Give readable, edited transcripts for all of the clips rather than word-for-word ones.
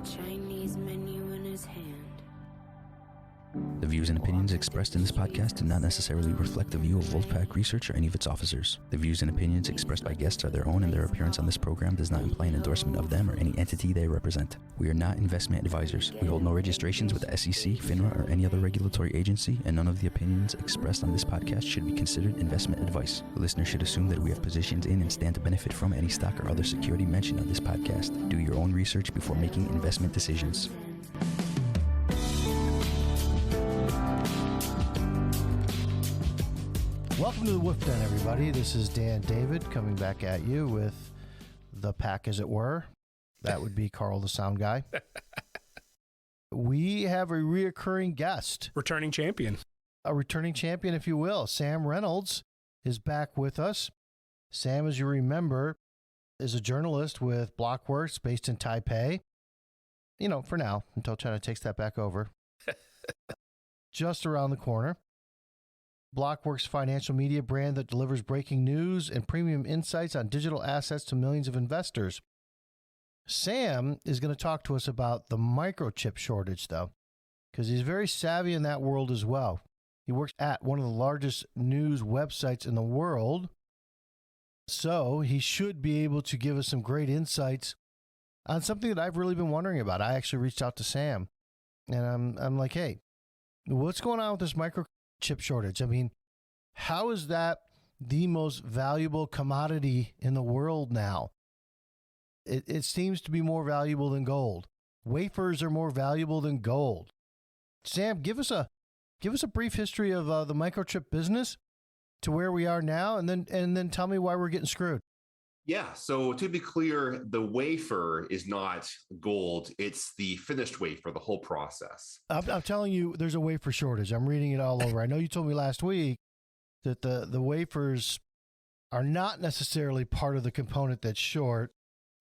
Chinese menu in his hand. The views and opinions expressed in this podcast do not necessarily reflect the view of Wolfpack Research or any of its officers. The views and opinions expressed by guests are their own, and their appearance on this program does not imply an endorsement of them or any entity they represent. We are not investment advisors. We hold no registrations with the SEC, FINRA, or any other regulatory agency, and none of the opinions expressed on this podcast should be considered investment advice. The listener should assume that we have positions in and stand to benefit from any stock or other security mentioned on this podcast. Do your own research before making investment decisions. Welcome to the Wolf Den, everybody. This is Dan David coming back at you with the pack, as it were. That would be Carl, the sound guy. We have a reoccurring guest. Returning champion. A returning champion, if you will. Sam Reynolds is back with us. Sam, as you remember, is a journalist with Blockworks based in Taipei. You know, for now, until China takes that back over. Just around the corner. Blockworks financial media brand that delivers breaking news and premium insights on digital assets to millions of investors. Sam is going to talk to us about the microchip shortage, though, because he's very savvy in that world as well. He works at one of the largest news websites in the world, so he should be able to give us some great insights on something that I've really been wondering about. I actually reached out to Sam, and I'm like, hey, what's going on with this microchip shortage? I mean, how is that the most valuable commodity in the world now? It seems to be more valuable than gold. Wafers are more valuable than gold. Sam, give us a brief history of the microchip business to where we are now, and then tell me why we're getting screwed. Yeah, so to be clear, the wafer is not gold. It's the finished wafer, the whole process. I'm telling you, there's a wafer shortage. I'm reading it all over. I know you told me last week that the wafers are not necessarily part of the component that's short,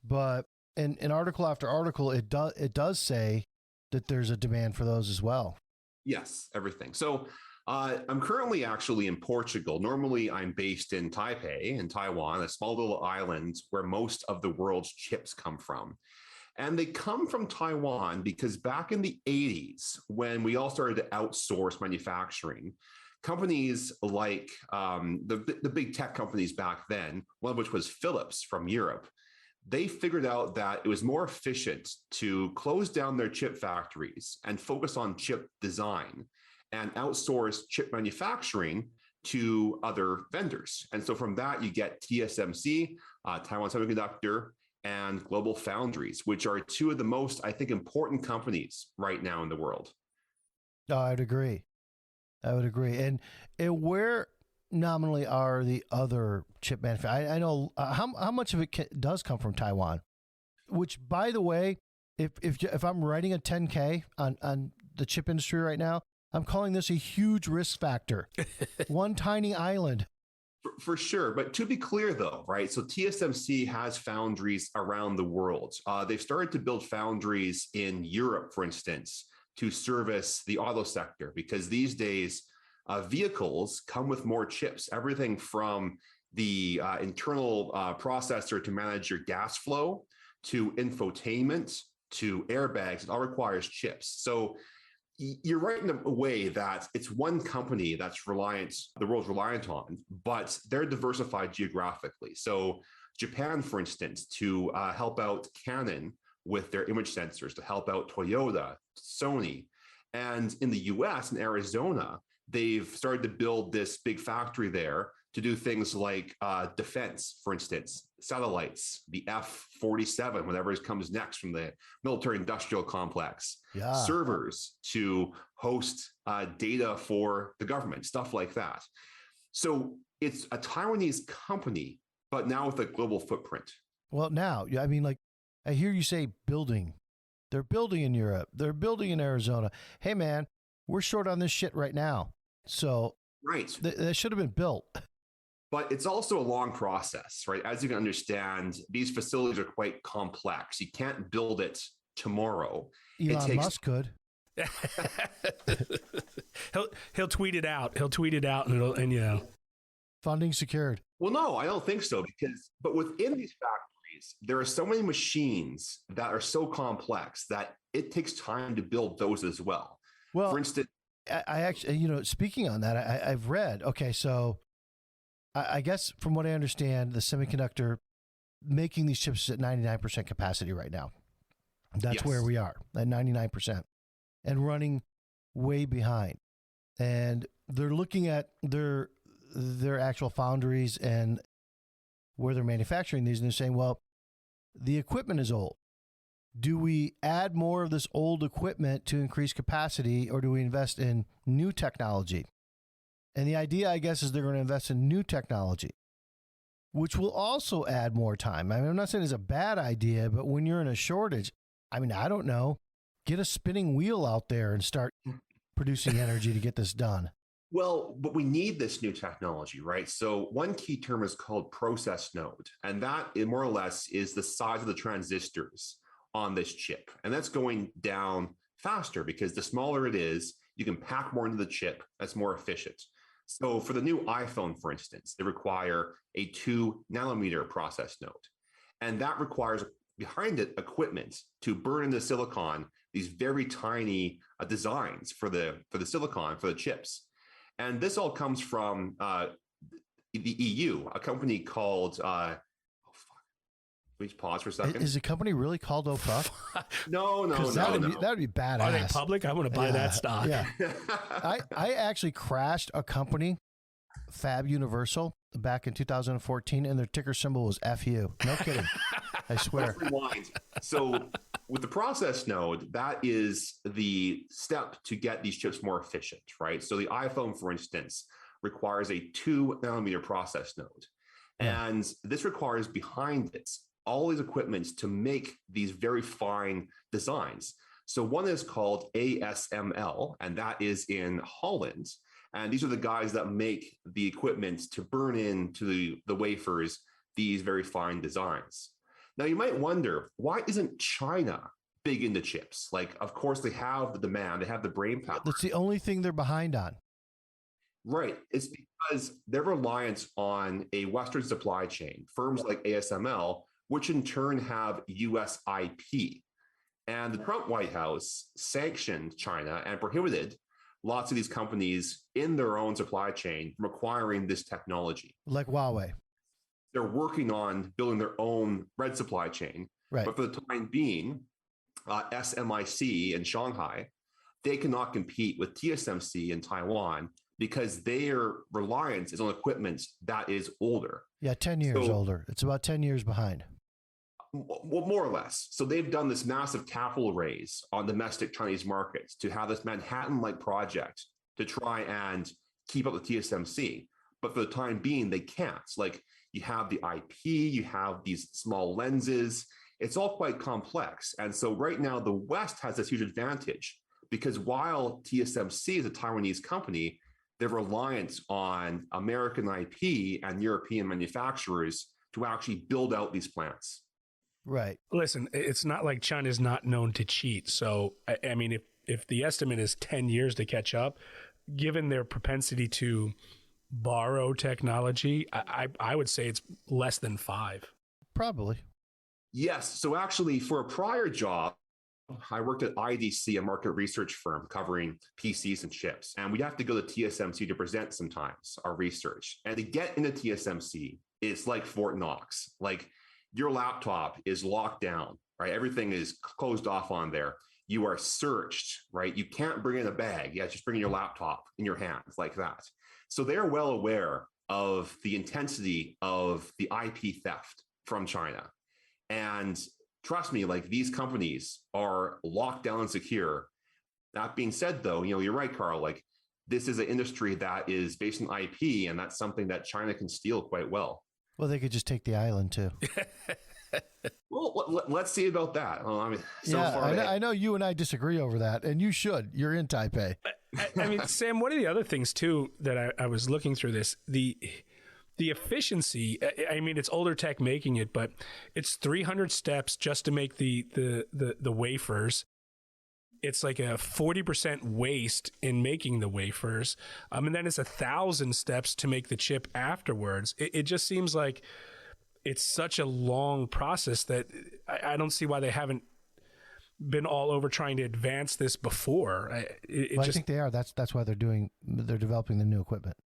but in article after article, it does say that there's a demand for those as well. Yes, everything. So I'm currently actually in Portugal. Normally, I'm based in Taipei, in Taiwan, a small little island where most of the world's chips come from. And they come from Taiwan because back in the 80s, when we all started to outsource manufacturing, companies like the big tech companies back then, one of which was Philips from Europe, they figured out that it was more efficient to close down their chip factories and focus on chip design and outsource chip manufacturing to other vendors. And so from that, you get TSMC, Taiwan Semiconductor, and Global Foundries, which are two of the most, I think, important companies right now in the world. Oh, I would agree. And where nominally are the other chip manufacturers? I know how much of it does come from Taiwan, which, by the way, if I'm writing a 10K on the chip industry right now, I'm calling this a huge risk factor. One tiny island. For sure. But to be clear, though, right? So TSMC has foundries around the world. They've started to build foundries in Europe, for instance, to service the auto sector, because these days vehicles come with more chips, everything from the internal processor to manage your gas flow, to infotainment, to airbags. It all requires chips. So you're right in a way that it's one company that's the world's reliant on, but they're diversified geographically. So Japan, for instance, to help out Canon with their image sensors, to help out Toyota, Sony. And in the US, in Arizona, they've started to build this big factory there to do things like defense, for instance, satellites, the F-47, whatever comes next from the military industrial complex, servers to host data for the government, stuff like that. So it's a Taiwanese company, but now with a global footprint. Well, now, I mean, like, I hear you say building. They're building in Europe. They're building in Arizona. Hey, man, we're short on this shit right now. So right, that should have been built. But it's also a long process, right? As you can understand, these facilities are quite complex. You can't build it tomorrow. Elon Musk could. He'll tweet it out. And funding secured. Well, no, I don't think so, but within these factories, foundries, there are so many machines that are so complex that it takes time to build those as well. Well, for instance, I actually, speaking on that, I've read, okay, so I guess from what I understand, the semiconductor making these chips is at 99% capacity right now. That's Yes. where we are, at 99%, and running way behind. And they're looking at their actual foundries and where they're manufacturing these, and they're saying, well, the equipment is old. Do we add more of this old equipment to increase capacity, or do we invest in new technology? And the idea, I guess, is they're going to invest in new technology, which will also add more time. I mean, I'm not saying it's a bad idea, but when you're in a shortage, I mean, I don't know, get a spinning wheel out there and start producing energy to get this done. Well, but we need this new technology, right? So one key term is called process node, and that more or less is the size of the transistors on this chip. And that's going down faster because the smaller it is, you can pack more into the chip. That's more efficient. So for the new iPhone, for instance, they require a 2 nanometer process node. And that requires behind it equipment to burn into silicon, these very tiny designs for the silicon, for the chips. And this all comes from the EU, a company called, we just pause for a second. Is the company really called OFUC? No. That would be badass. Are they public? I want to buy that stock. Yeah. I actually crashed a company, Fab Universal, back in 2014, and their ticker symbol was FU. No kidding. I swear. Rewind. So with the process node, that is the step to get these chips more efficient, right? So the iPhone, for instance, requires a 2 nanometer process node. Yeah. And this requires behind it all these equipments to make these very fine designs. So one is called ASML, and that is in Holland. And these are the guys that make the equipment to burn into the wafers these very fine designs. Now, you might wonder, why isn't China big into chips? Like, of course, they have the demand, they have the brain power. That's the only thing they're behind on. Right. It's because they're reliant on a Western supply chain, firms like ASML, which in turn have US IP. And the Trump White House sanctioned China and prohibited lots of these companies in their own supply chain from acquiring this technology. Like Huawei. They're working on building their own red supply chain. Right. But for the time being, SMIC in Shanghai, they cannot compete with TSMC in Taiwan because their reliance is on equipment that is older. Yeah, 10 years older. It's about 10 years behind. Well, more or less. So they've done this massive capital raise on domestic Chinese markets to have this Manhattan-like project to try and keep up with TSMC. But for the time being, they can't. Like, you have the IP, you have these small lenses. It's all quite complex. And so right now, the West has this huge advantage because while TSMC is a Taiwanese company, they're reliant on American IP and European manufacturers to actually build out these plants. Right. Listen, it's not like China's not known to cheat. So, I mean, if the estimate is 10 years to catch up, given their propensity to borrow technology, I would say it's less than 5. Probably. Yes. So actually, for a prior job, I worked at IDC, a market research firm covering PCs and chips. And we'd have to go to TSMC to present sometimes our research. And to get into TSMC, it's like Fort Knox. Like, your laptop is locked down, right? Everything is closed off on there. You are searched, right? You can't bring in a bag. Yeah, just bring in your laptop in your hands like that. So they're well aware of the intensity of the IP theft from China. And trust me, like, these companies are locked down and secure. That being said, though, you're right, Carl, like, this is an industry that is based on IP, and that's something that China can steal quite well. Well, they could just take the island too. Well, let's see about that. Well, I mean, I know you and I disagree over that, and you should. You're in Taipei. I mean, Sam, one of the other things too that I was looking through this, the efficiency. I mean, it's older tech making it, but it's 300 steps just to make the wafers. It's like a 40% waste in making the wafers. And then it's 1,000 steps to make the chip afterwards. It just seems like it's such a long process that I don't see why they haven't been all over trying to advance this before. I think they are. That's why they're developing the new equipment.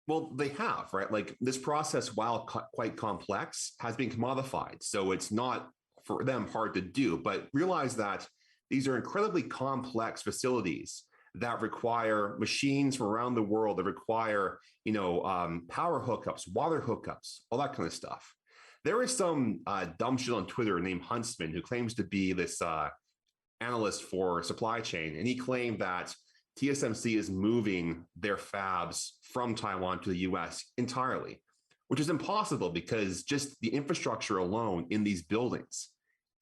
Well, they have, right? Like this process, while quite complex, has been commodified. So it's not for them hard to do, but realize that these are incredibly complex facilities that require machines from around the world, that require, power hookups, water hookups, all that kind of stuff. There is some dumb shit on Twitter named Huntsman who claims to be this analyst for supply chain. And he claimed that TSMC is moving their fabs from Taiwan to the US entirely, which is impossible because just the infrastructure alone in these buildings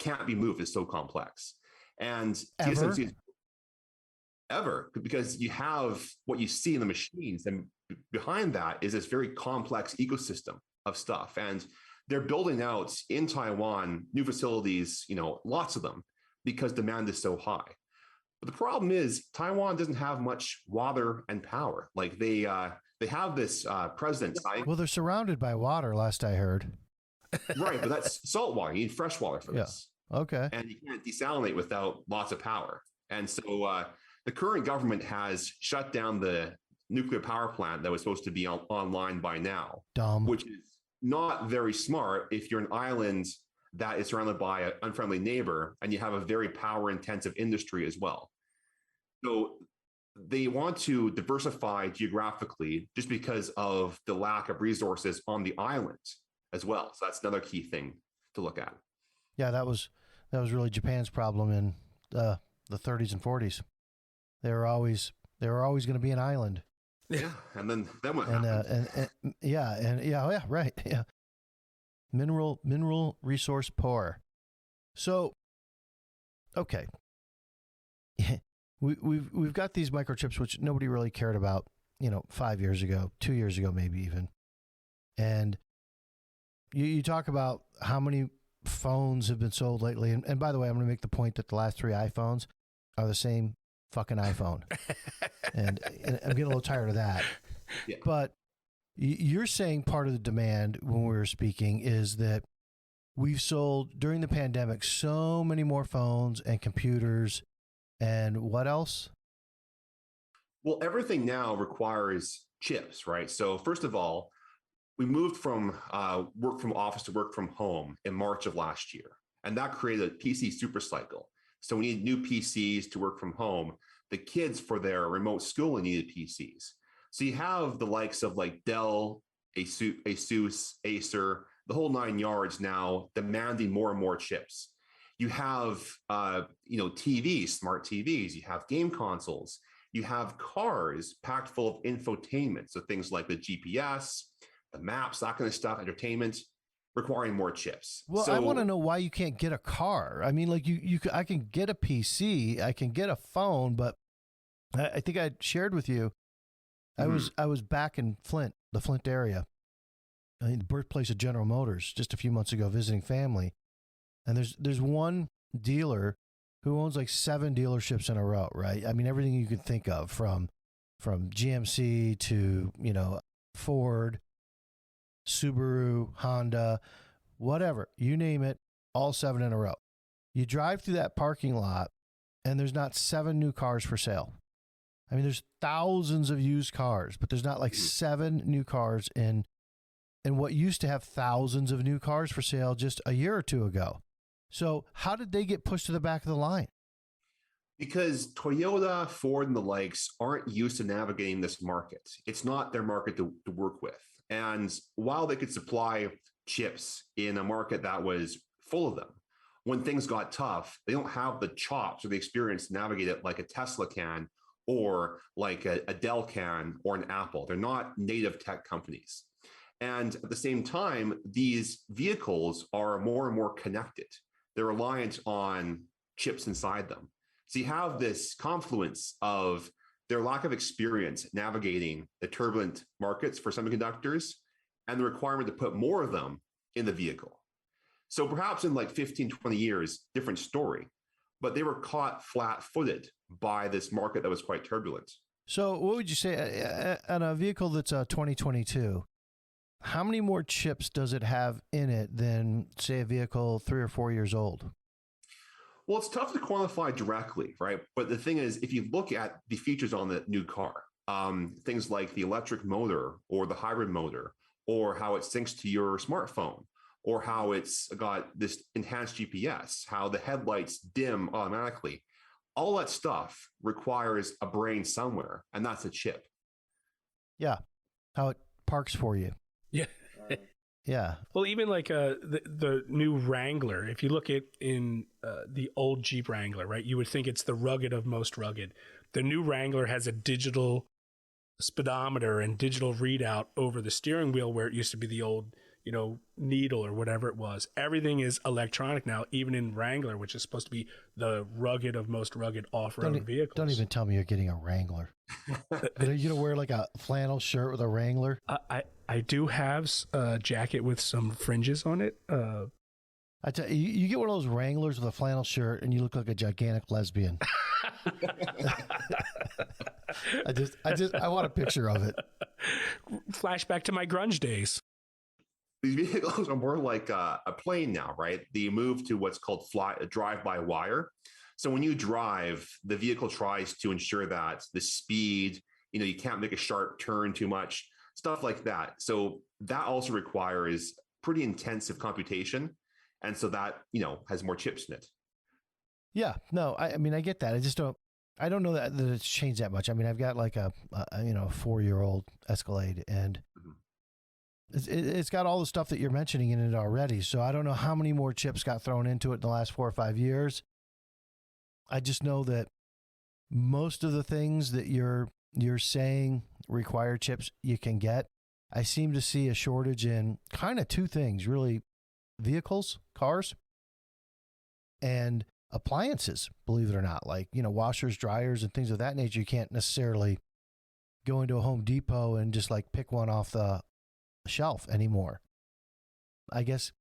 can't be moved. It's so complex. And TSMC is because you have what you see in the machines, and behind that is this very complex ecosystem of stuff. And they're building out in Taiwan new facilities, lots of them, because demand is so high. But the problem is Taiwan doesn't have much water and power. Like they have this president. Well, they're surrounded by water, last I heard. Right, but that's salt water. You need fresh water for this. Okay. And you can't desalinate without lots of power. And so the current government has shut down the nuclear power plant that was supposed to be online by now. Dumb. Which is not very smart if you're an island that is surrounded by an unfriendly neighbor and you have a very power intensive industry as well. So they want to diversify geographically just because of the lack of resources on the island as well. So that's another key thing to look at. Yeah, that was really Japan's problem in the 30s and 40s. They were always going to be an island. Yeah, and then what happened? Right. Yeah. Mineral resource poor. So, okay. We've got these microchips, which nobody really cared about, 5 years ago, 2 years ago, maybe even. And you talk about how many phones have been sold lately. And by the way, I'm going to make the point that the last 3 iPhones are the same fucking iPhone. and I'm getting a little tired of that. Yeah. But you're saying part of the demand when we were speaking is that we've sold during the pandemic so many more phones and computers. And what else? Well, everything now requires chips, right? So first of all, we moved from work from office to work from home in March of last year. And that created a PC super cycle. So we need new PCs to work from home. The kids for their remote schooling needed PCs. So you have the likes of like Dell, Asus, Acer, the whole 9 yards now demanding more and more chips. You have, TVs, smart TVs, you have game consoles, you have cars packed full of infotainment. So things like the GPS, the maps, that kind of stuff, entertainment, requiring more chips. Well, I want to know why you can't get a car. I mean, like I can get a PC, I can get a phone, but I think I shared with you, I was back in Flint, the Flint area, the birthplace of General Motors, just a few months ago visiting family. And there's one dealer who owns like 7 dealerships in a row, right? I mean, everything you can think of from GMC to, Ford, Subaru, Honda, whatever, you name it, all 7 in a row. You drive through that parking lot and there's not 7 new cars for sale. I mean, there's thousands of used cars, but there's not like 7 new cars in what used to have thousands of new cars for sale just a year or two ago. So how did they get pushed to the back of the line? Because Toyota, Ford, and the likes aren't used to navigating this market. It's not their market to work with. And while they could supply chips in a market that was full of them, when things got tough, they don't have the chops or the experience to navigate it like a Tesla can or like a Dell can or an Apple. They're not native tech companies. And at the same time, these vehicles are more and more connected. They're reliant on chips inside them. So you have this confluence of their lack of experience navigating the turbulent markets for semiconductors and the requirement to put more of them in the vehicle. So perhaps in like 15, 20 years, different story, but they were caught flat-footed by this market that was quite turbulent. So what would you say on a vehicle that's 2022, how many more chips does it have in it than, say, a vehicle 3 or 4 years old? Well, it's tough to quantify directly, right? But the thing is, if you look at the features on the new car, things like the electric motor or the hybrid motor, or how it syncs to your smartphone, or how it's got this enhanced GPS, how the headlights dim automatically, all that stuff requires a brain somewhere, and that's a chip. Yeah. How it parks for you. Yeah. Yeah. Well, even like the new Wrangler, if you look at in the old Jeep Wrangler, right, you would think it's the rugged of most rugged. The new Wrangler has a digital speedometer and digital readout over the steering wheel, where it used to be the old, needle or whatever it was. Everything is electronic now, even in Wrangler, which is supposed to be the rugged of most rugged off-road vehicles. Don't even tell me you're getting a Wrangler. Are you gonna wear like a flannel shirt with a Wrangler? I do have a jacket with some fringes on it. I tell you, you get one of those Wranglers with a flannel shirt, and you look like a gigantic lesbian. I want a picture of it. Flashback to my grunge days. These vehicles are more like a plane now, right? They move to what's called drive-by-wire. So when you drive, the vehicle tries to ensure that the speed, you can't make a sharp turn too much, stuff like that. So that also requires pretty intensive computation. And so that, has more chips in it. Yeah, no, I mean, I get that. I don't know that it's changed that much. I mean, I've got like a 4-year-old Escalade, and it's got all the stuff that you're mentioning in it already. So I don't know how many more chips got thrown into it in the last 4 or 5 years. I just know that most of the things that you're saying require chips you can get. I seem to see a shortage in kind of two things, really: vehicles, cars, and appliances, believe it or not, like, washers, dryers, and things of that nature. You can't necessarily go into a Home Depot and just like pick one off the shelf anymore. I guess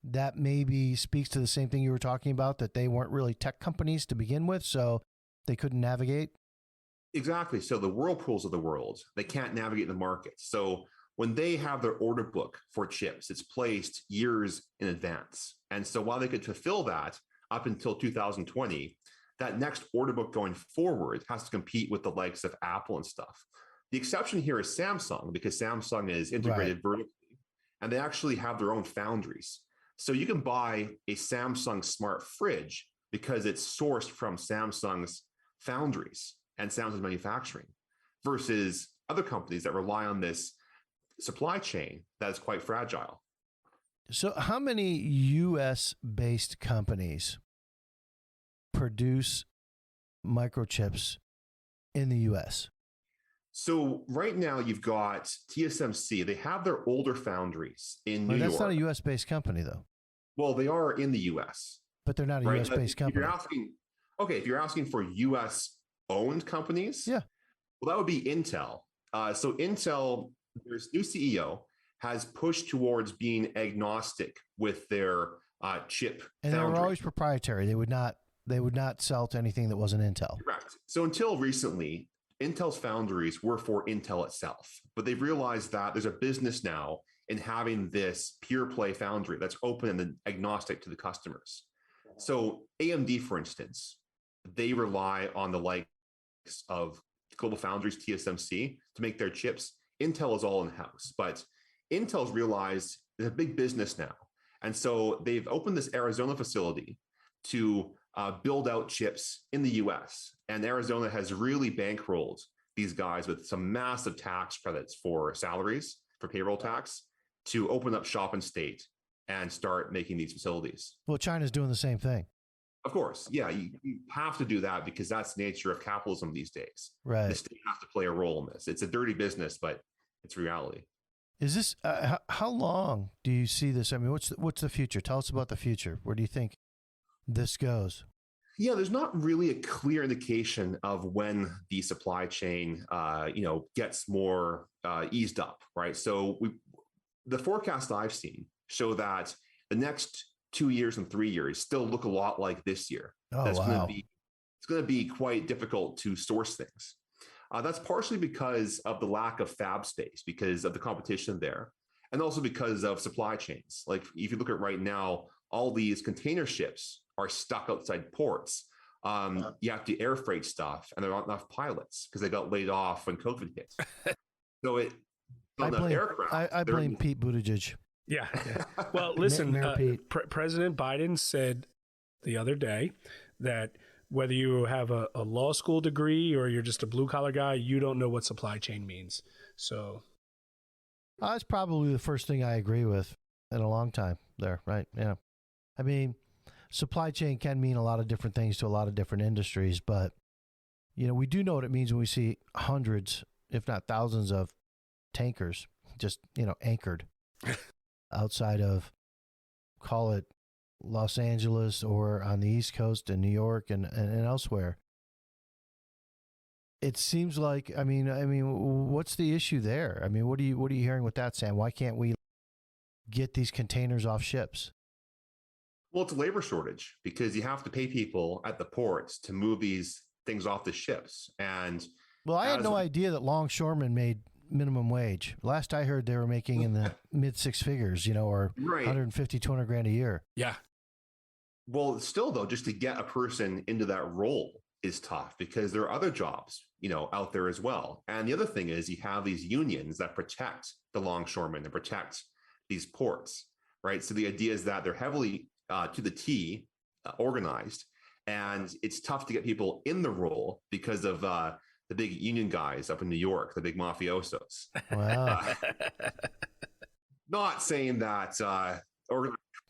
that maybe speaks to the same thing you were talking about, that they weren't really tech companies to begin with, so they couldn't navigate. Exactly. So the Whirlpools of the world, they can't navigate the market. So when they have their order book for chips, it's placed years in advance. And so while they could fulfill that up until 2020, that next order book going forward has to compete with the likes of Apple and stuff. The exception here is Samsung, because Samsung is integrated vertically, and they actually have their own foundries. So you can buy a Samsung smart fridge because it's sourced from Samsung's foundries and Samsung's manufacturing, versus other companies that rely on this supply chain that is quite fragile. So how many US-based companies produce microchips in the US? So right now you've got TSMC. They have their older foundries in New York. That's not a US-based company, though. Well, they are in the US. But they're not a US-based company. If you're asking for US-owned companies, yeah, well, that would be Intel. So Intel, their new CEO, has pushed towards being agnostic with their chip and foundry. They were always proprietary. They would not sell to anything that wasn't Intel. Correct. So until recently, Intel's foundries were for Intel itself, but they've realized that there's a business now in having this pure play foundry that's open and agnostic to the customers. So AMD, for instance, they rely on the likes of Global Foundries, TSMC, to make their chips. Intel is all in-house, but Intel's realized it's a big business now. And so they've opened this Arizona facility to build out chips in the US. And Arizona has really bankrolled these guys with some massive tax credits for salaries, for payroll tax, to open up shop in state and start making these facilities. Well, China's doing the same thing. Of course. Yeah, you have to do that because that's the nature of capitalism these days. Right. The state has to play a role in this. It's a dirty business, but it's reality. Is this, how long do you see this? I mean, what's the future? Tell us about the future. Where do you think this goes? Yeah, there's not really a clear indication of when the supply chain, gets more eased up, right? So the forecasts I've seen show that the next 2 years and 3 years still look a lot like this year. Oh, That's wow. It's going to be quite difficult to source things. That's partially because of the lack of fab space, because of the competition there. and also because of supply chains. Like if you look at right now, all these container ships are stuck outside ports. You have to air freight stuff, and there aren't enough pilots because they got laid off when COVID hit. So I blame Pete Buttigieg. Yeah. Well, listen, President Biden said the other day that whether you have a law school degree or you're just a blue collar guy, you don't know what supply chain means. So that's probably the first thing I agree with in a long time there, right? Yeah. I mean, supply chain can mean a lot of different things to a lot of different industries, but, we do know what it means when we see hundreds, if not thousands of tankers just, anchored outside of, call it Los Angeles or on the East Coast in New York and elsewhere. It seems like, I mean, what's the issue there? I mean, what are you hearing with that, Sam? Why can't we get these containers off ships? Well, it's a labor shortage because you have to pay people at the ports to move these things off the ships. And I had no idea that longshoremen made minimum wage. Last I heard, they were making in the mid six figures, or right. 150, 200 grand a year. Yeah. Well, still though, just to get a person into that role is tough because there are other jobs, out there as well. And the other thing is you have these unions that protect the longshoremen and protect these ports, right? So the idea is that they're heavily to the T organized, and it's tough to get people in the role because of the big union guys up in New York, the big mafiosos. Wow. Not saying that I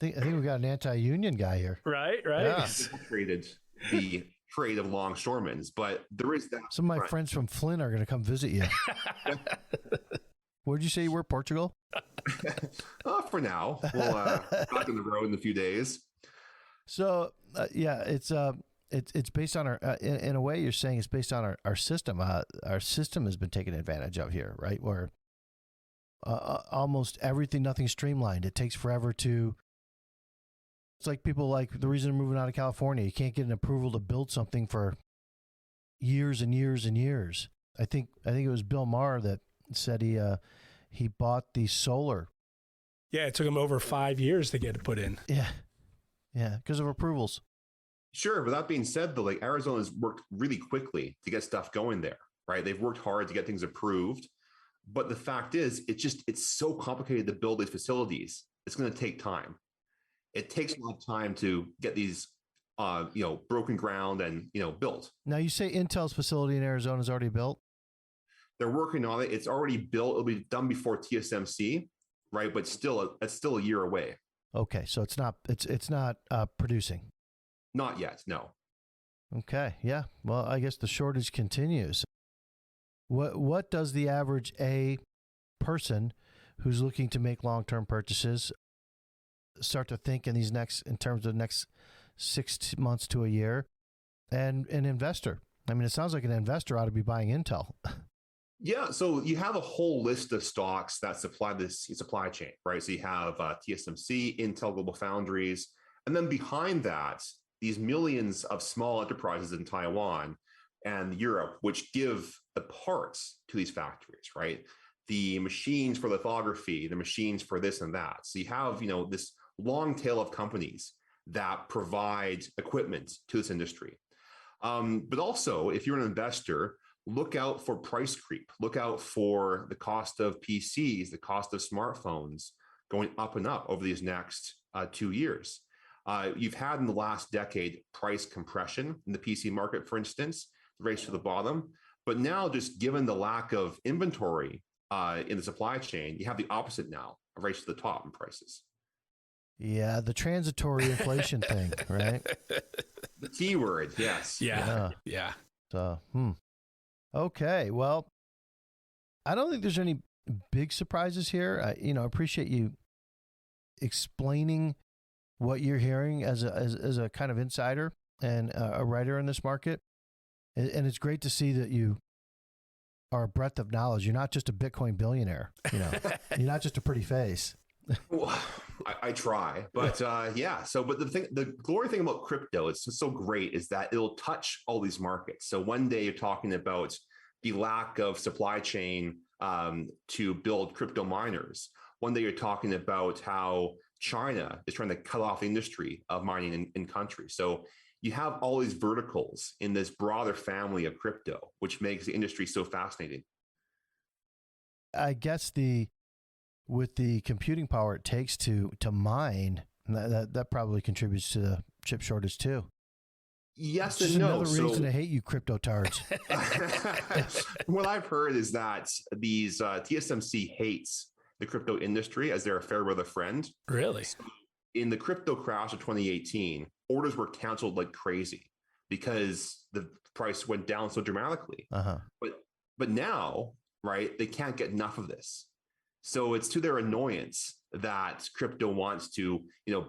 think we got an anti-union guy here. Right. Yeah. Created the trade of longshoremen, but there is that. Some of my friends from Flint are going to come visit you. Where'd you say you were? Portugal? For now. We'll back on the road in a few days. So, it's based on our, in a way you're saying it's based on our system. Our system has been taken advantage of here, right? Where almost everything, nothing's streamlined. It takes forever to, it's like people like the reason they're moving out of California. You can't get an approval to build something for years and years and years. I think it was Bill Maher that said he bought the solar. Yeah, it took him over 5 years to get it put in. Yeah, because of approvals. Sure, but that being said, though, like Arizona's worked really quickly to get stuff going there, right? They've worked hard to get things approved, but the fact is, it's so complicated to build these facilities. It's going to take time. It takes a lot of time to get these, broken ground and built. Now you say Intel's facility in Arizona is already built. They're working on it. It's already built. It'll be done before TSMC, right? But it's still a year away. Okay, so it's not producing. Not yet, no. Okay, yeah. Well, I guess the shortage continues. What does the average person who's looking to make long-term purchases start to think in terms of the next 6 months to a year? And an investor. I mean, it sounds like an investor ought to be buying Intel. Yeah, so you have a whole list of stocks that supply this supply chain, right? So you have TSMC, Intel, Global Foundries, and then behind that, these millions of small enterprises in Taiwan and Europe, which give the parts to these factories, right? The machines for lithography, the machines for this and that. So you have, this long tail of companies that provide equipment to this industry. But also, if you're an investor, look out for price creep. Look out for the cost of PCs, the cost of smartphones going up and up over these next 2 years. You've had in the last decade price compression in the PC market, for instance, race to the bottom. But now, just given the lack of inventory in the supply chain, you have the opposite now, a race to the top in prices. Yeah, the transitory inflation thing, right? The T word, yes. Yeah. So, Okay, well, I don't think there's any big surprises here. I appreciate you explaining what you're hearing as a kind of insider and a writer in this market. And it's great to see that you are a breadth of knowledge. You're not just a Bitcoin billionaire, you're not just a pretty face. Well, I try, but yeah. So, but the glory thing about crypto, it's so great, is that it'll touch all these markets. So one day you're talking about the lack of supply chain to build crypto miners. One day you're talking about how China is trying to cut off the industry of mining in countries. So you have all these verticals in this broader family of crypto, which makes the industry so fascinating. I guess with the computing power it takes to mine, that probably contributes to the chip shortage too. Yes Just and no. another reason to hate you crypto tards. What I've heard is that these TSMC hates the crypto industry as they're a fair weather friend. Really? So in the crypto crash of 2018, orders were canceled like crazy because the price went down so dramatically. Uh-huh. But now, right, they can't get enough of this. So it's to their annoyance that crypto wants to,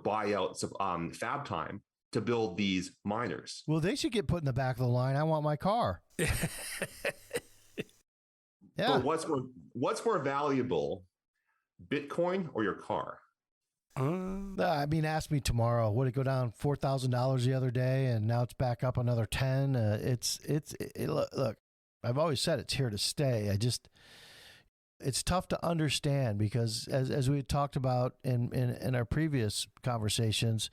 buy out some fab time to build these miners. Well, they should get put in the back of the line. I want my car. Yeah. But what's more valuable, Bitcoin or your car? I mean, ask me tomorrow. Would it go down $4,000 the other day, and now it's back up another 10? Look. I've always said it's here to stay. It's tough to understand because, as we had talked about in our previous conversations,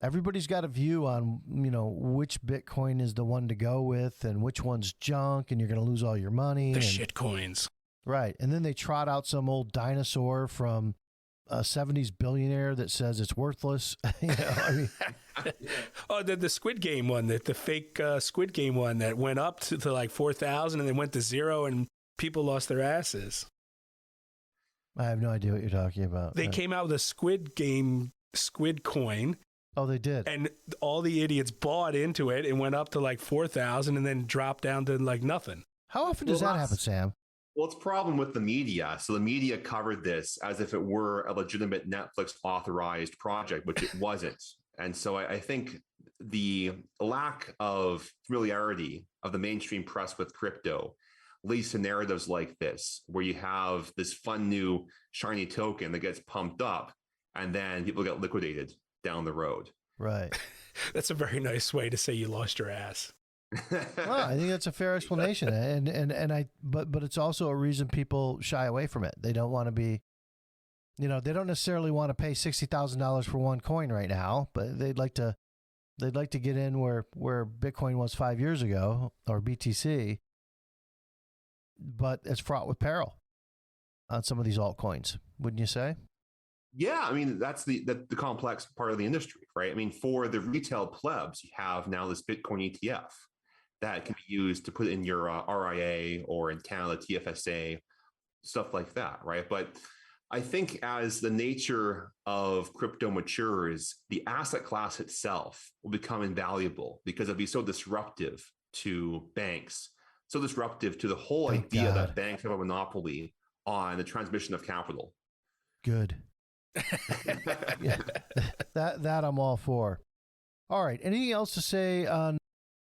everybody's got a view on which Bitcoin is the one to go with and which one's junk, and you're going to lose all your money. The shit coins, right? And then they trot out some old dinosaur from a 70s billionaire that says it's worthless. Oh, the Squid Game one, the fake Squid Game one that went up to like 4,000 and then went to zero and people lost their asses. I have no idea what you're talking about. They came out with a Squid Game Squid coin. Oh, they did. And all the idiots bought into it and went up to like 4,000 and then dropped down to like nothing. How often does that happen, Sam? Well, it's a problem with the media. So the media covered this as if it were a legitimate Netflix authorized project, which it wasn't. And so I think the lack of familiarity of the mainstream press with crypto leads to narratives like this, where you have this fun new shiny token that gets pumped up and then people get liquidated down the road. Right. That's a very nice way to say you lost your ass. Well, I think that's a fair explanation, but it's also a reason people shy away from it. They don't want to be, they don't necessarily want to pay $60,000 for one coin right now, but they'd like to get in where Bitcoin was 5 years ago, or BTC. But it's fraught with peril on some of these altcoins, wouldn't you say? Yeah, I mean, that's the complex part of the industry, right? I mean, for the retail plebs, you have now this Bitcoin ETF that can be used to put in your RIA, or in Canada, TFSA, stuff like that, right? But I think as the nature of crypto matures, the asset class itself will become invaluable because it'll be so disruptive to banks, so disruptive to the whole idea that banks have a monopoly on the transmission of capital. Good. Yeah, that I'm all for. All right. Anything else to say on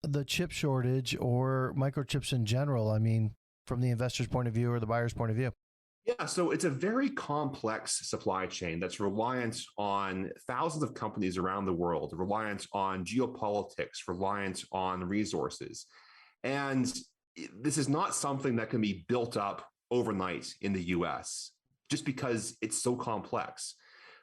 the chip shortage or microchips in general? I mean, from the investor's point of view or the buyer's point of view? Yeah, so it's a very complex supply chain that's reliant on thousands of companies around the world, reliant on geopolitics, reliant on resources. And this is not something that can be built up overnight in the US, just because it's so complex.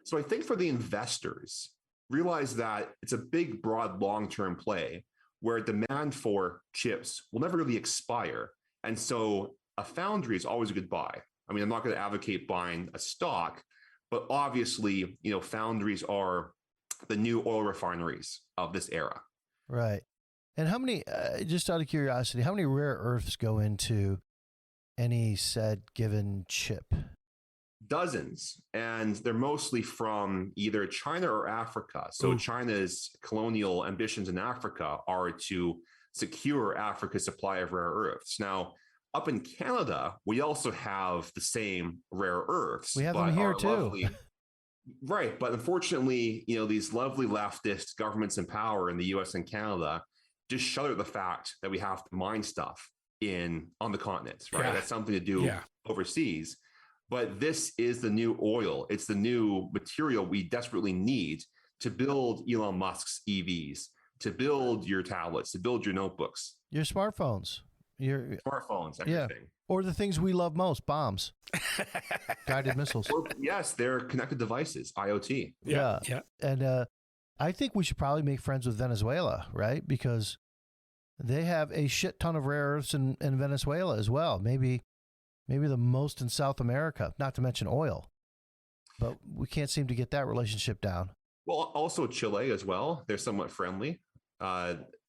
So I think for the investors, realize that it's a big, broad, long-term play where demand for chips will never really expire. And so a foundry is always a good buy. I mean, I'm not going to advocate buying a stock, but obviously, foundries are the new oil refineries of this era. Right. And how many, just out of curiosity, how many rare earths go into any said given chip? Dozens, and they're mostly from either China or Africa. So China's colonial ambitions in Africa are to secure Africa's supply of rare earths. Now, up in Canada, we also have the same rare earths. We have them here too. Right. But unfortunately, these lovely leftist governments in power in the US and Canada just shudder the fact that we have to mine stuff on the continents, right? Yeah. That's something to do overseas. But this is the new oil. It's the new material we desperately need to build Elon Musk's EVs, to build your tablets, to build your notebooks. Your smartphones. Your Smartphones, yeah, everything. or the things we love most, bombs, guided missiles. Or, yes, they're connected devices, IoT. Yeah. Yeah. And I think we should probably make friends with Venezuela, right? Because they have a shit ton of rare earths in Venezuela as well. Maybe the most in South America, not to mention oil. But we can't seem to get that relationship down. Well, also Chile as well. They're somewhat friendly.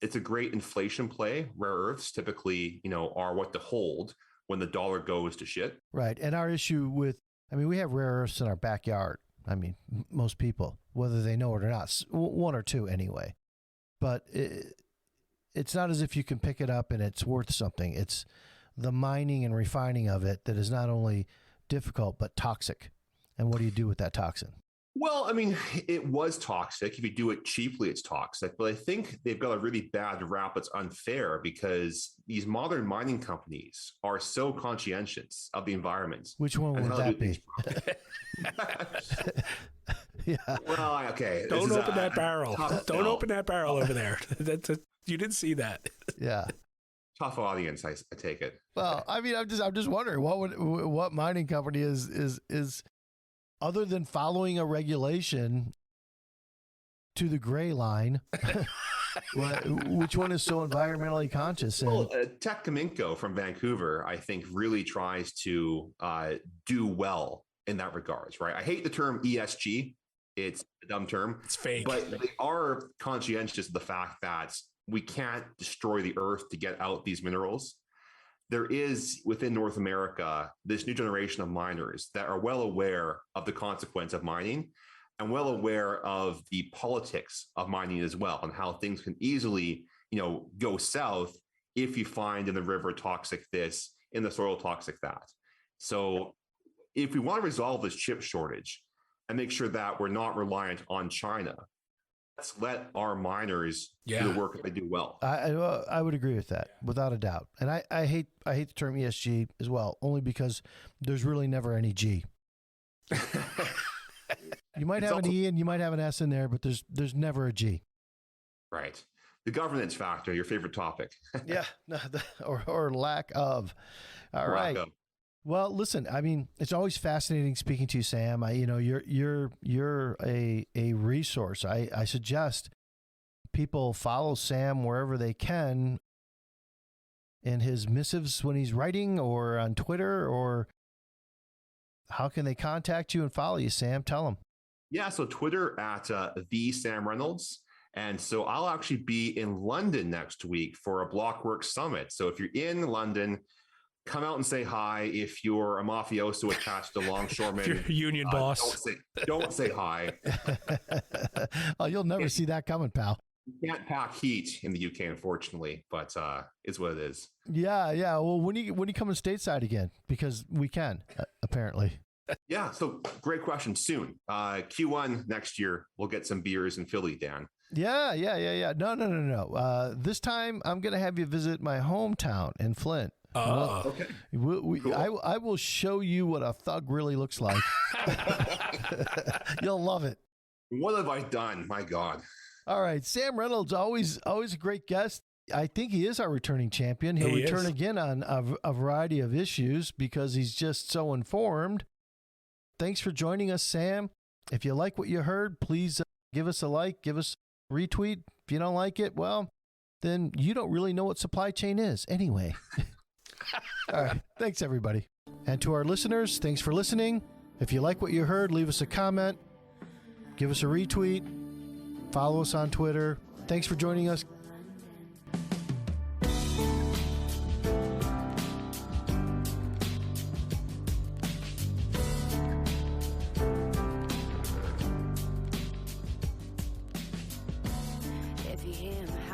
It's a great inflation play. Rare earths typically, are what to hold when the dollar goes to shit. Right. And our issue we have rare earths in our backyard. Most people, whether they know it or not, one or two anyway. But it's not as if you can pick it up and it's worth something. It's the mining and refining of it that is not only difficult, but toxic. And what do you do with that toxin? Well, it was toxic. If you do it cheaply, it's toxic. But I think they've got a really bad rap that's unfair because these modern mining companies are so conscientious of the environment. Which one would that be? Yeah. Well, okay. Don't open that barrel. Don't open that barrel over there. You didn't see that. Yeah. Tough audience, I take it. Well, I'm just wondering what mining company is other than following a regulation to the gray line, which one is so environmentally conscious? Well, Tech Kaminko from Vancouver, I think, really tries to do well in that regards, right? I hate the term ESG. It's a dumb term. It's fake. But they are conscientious of the fact that we can't destroy the earth to get out these minerals. There is within North America this new generation of miners that are well aware of the consequence of mining and well aware of the politics of mining as well, and how things can easily, go south if you find in the river toxic this, in the soil toxic that. So if we want to resolve this chip shortage and make sure that we're not reliant on China, let's let our miners do the work that they do well. I would agree with that without a doubt. And I hate the term ESG as well, only because there's really never any G. You might have an E and you might have an S in there, but there's never a G. Right. The governance factor, your favorite topic. Yeah, or lack of. All right. Well, listen, it's always fascinating speaking to you, Sam. You're a resource. I suggest people follow Sam wherever they can in his missives when he's writing, or on Twitter, or how can they contact you and follow you, Sam? Tell them. Yeah, so Twitter at the Sam Reynolds. And so I'll actually be in London next week for a Blockworks Summit. So if you're in London, come out and say hi. If you're a mafioso attached to longshoremen, if you're a union boss, don't say hi. Oh, you'll never see that coming, pal. You can't pack heat in the UK, unfortunately, but it's what it is. Yeah. Well, when you coming stateside again? Because we can, apparently. Yeah. So great question. Soon, Q1 next year, we'll get some beers in Philly, Dan. Yeah. No. This time, I'm going to have you visit my hometown in Flint. Okay. Cool. I will show you what a thug really looks like. You'll love it. What have I done? My God. All right. Sam Reynolds, always a great guest. I think he is our returning champion. He'll return again on a variety of issues because he's just so informed. Thanks for joining us, Sam. If you like what you heard, please give us a like, give us a retweet. If you don't like it, well, then you don't really know what supply chain is anyway. All right. Thanks, everybody. And to our listeners, thanks for listening. If you like what you heard, leave us a comment, give us a retweet, follow us on Twitter. Thanks for joining us. If you hear my